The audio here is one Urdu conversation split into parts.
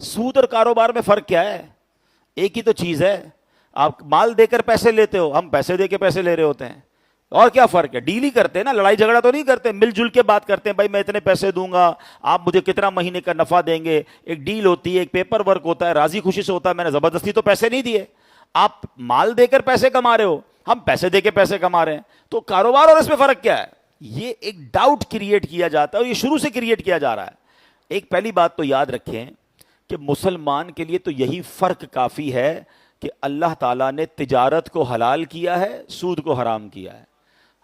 سود اور کاروبار میں فرق کیا ہے؟ ایک ہی تو چیز ہے. آپ مال دے کر پیسے لیتے ہو, ہم پیسے دے کے پیسے لے رہے ہوتے ہیں. اور کیا فرق ہے؟ ڈیل ہی کرتے ہیں نا, لڑائی جھگڑا تو نہیں کرتے, مل جل کے بات کرتے ہیں. بھائی میں اتنے پیسے دوں گا, آپ مجھے کتنا مہینے کا نفع دیں گے. ایک ڈیل ہوتی ہے, ایک پیپر ورک ہوتا ہے, راضی خوشی سے ہوتا ہے. میں نے زبردستی تو پیسے نہیں دیے. آپ مال دے کر پیسے کما رہے ہو, ہم پیسے دے کے پیسے کما رہے ہیں. تو کاروبار اور اس میں فرق کیا ہے؟ یہ ایک ڈاؤٹ کریٹ کیا جاتا ہے, اور یہ شروع سے کریٹ کیا جا رہا ہے. ایک پہلی بات تو یاد رکھیں کہ مسلمان کے لیے تو یہی فرق کافی ہے کہ اللہ تعالیٰ نے تجارت کو حلال کیا ہے, سود کو حرام کیا ہے.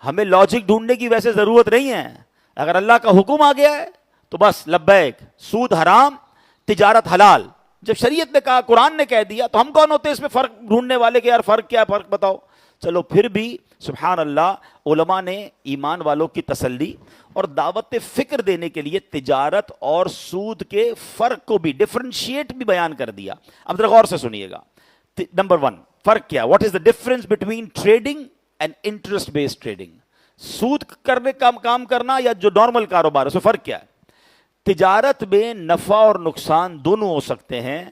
ہمیں لاجک ڈھونڈنے کی ویسے ضرورت نہیں ہے. اگر اللہ کا حکم آ گیا ہے تو بس لبیک, سود حرام, تجارت حلال. جب شریعت نے کہا, قرآن نے کہہ دیا, تو ہم کون ہوتے ہیں اس میں فرق ڈھونڈنے والے کہ یار فرق کیا ہے, فرق بتاؤ. چلو پھر بھی سبحان اللہ, علماء نے ایمان والوں کی تسلی اور دعوت فکر دینے کے لیے تجارت اور سود کے فرق کو بھی ڈفرینشیٹ بھی بیان کر دیا. اب ذرا غور سے سنیے گا. نمبر 1, فرق کیا, what is the difference between trading and interest based trading. سود کرنے کا کام کرنا یا جو نارمل کاروبار ہے, اس میں فرق کیا ہے؟ تجارت میں نفع اور نقصان دونوں ہو سکتے ہیں,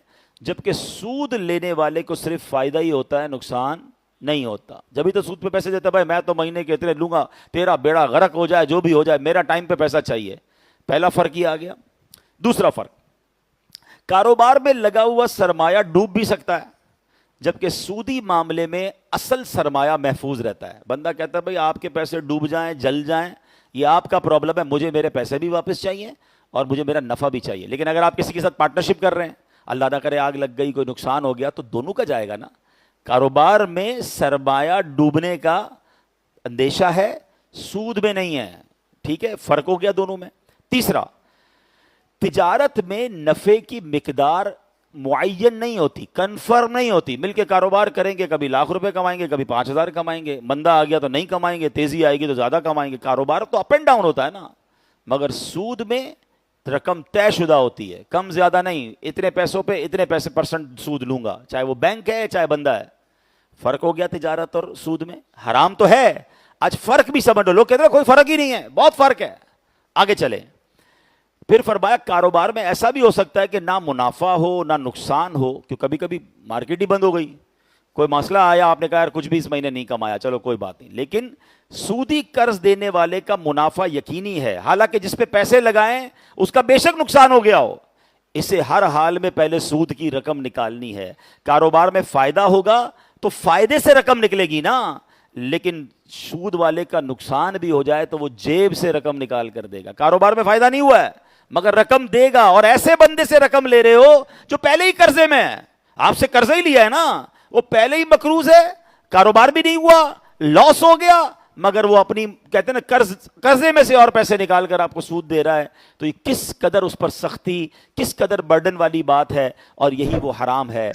جبکہ سود لینے والے کو صرف فائدہ ہی ہوتا ہے, نقصان نہیں ہوتا. جبھی تو سود پہ پیسے دیتا ہے, بھائی میں تو مہینے کے اتنے لوں گا, تیرا بیڑا غرق ہو جائے جو بھی ہو جائے, میرا ٹائم پہ پیسہ چاہیے. پہلا فرق یہ آ گیا. دوسرا فرق, کاروبار میں لگا ہوا سرمایہ ڈوب بھی سکتا ہے, جبکہ سودی معاملے میں اصل سرمایہ محفوظ رہتا ہے. بندہ کہتا ہے بھائی آپ کے پیسے ڈوب جائیں, جل جائیں, یہ آپ کا پرابلم ہے, مجھے میرے پیسے بھی واپس چاہیے اور مجھے میرا نفع بھی چاہیے. لیکن اگر آپ کسی کے ساتھ پارٹنرشپ کر رہے ہیں, اللہ نہ کرے آگ لگ گئی, کوئی نقصان ہو گیا, تو دونوں کا جائے گا نا. کاروبار میں سرمایہ ڈوبنے کا اندیشہ ہے, سود میں نہیں ہے. ٹھیک ہے, فرق ہو گیا دونوں میں. تیسرا, تجارت میں نفع کی مقدار معین نہیں ہوتی, کنفرم نہیں ہوتی. مل کے کاروبار کریں گے, کبھی لاکھ روپے کمائیں گے, کبھی 5,000 کمائیں گے, بندہ آ گیا تو نہیں کمائیں گے, تیزی آئے گی تو زیادہ کمائیں گے. کاروبار تو اپ اینڈ ڈاؤن ہوتا ہے نا. مگر سود میں رقم طے شدہ ہوتی ہے, کم زیادہ نہیں. اتنے پیسوں پہ اتنے پیسے پرسنٹ سود لوں گا, چاہے وہ بینک ہے چاہے بندہ ہے. فرق ہو گیا تجارت اور سود میں. حرام تو ہے, آج فرق بھی سمجھ لو. لوگ کہتے ہیں کوئی فرق ہی نہیں ہے, بہت فرق ہے. آگے چلیں. پھر فرمایا کاروبار میں ایسا بھی ہو سکتا ہے کہ نہ منافع ہو نہ نقصان ہو, کہ کبھی کبھی مارکیٹ ہی بند ہو گئی, کوئی مسئلہ آیا, آپ نے کہا یار کچھ بھی اس مہینے نہیں کمایا, چلو کوئی بات نہیں. لیکن سودی قرض دینے والے کا منافع یقینی ہے, حالانکہ جس پہ پیسے لگائیں اس کا بے شک نقصان ہو گیا ہو. اسے ہر حال میں پہلے سود کی رقم نکالنی ہے. کاروبار میں فائدہ ہوگا تو فائدے سے رقم نکلے گی نا, لیکن سود والے کا نقصان بھی ہو جائے تو وہ جیب سے رقم نکال کر دے گا. کاروبار میں فائدہ نہیں ہوا ہے مگر رقم دے گا, اور ایسے بندے سے رقم لے رہے ہو جو پہلے ہی قرضے میں ہے. آپ سے قرضہ ہی لیا ہے نا, وہ پہلے ہی مقروض ہے, کاروبار بھی نہیں ہوا, لاس ہو گیا, مگر وہ اپنی کہتے ہیں نا قرضے میں سے اور پیسے نکال کر آپ کو سود دے رہا ہے. تو یہ کس قدر اس پر سختی, کس قدر برڈن والی بات ہے, اور یہی وہ حرام ہے.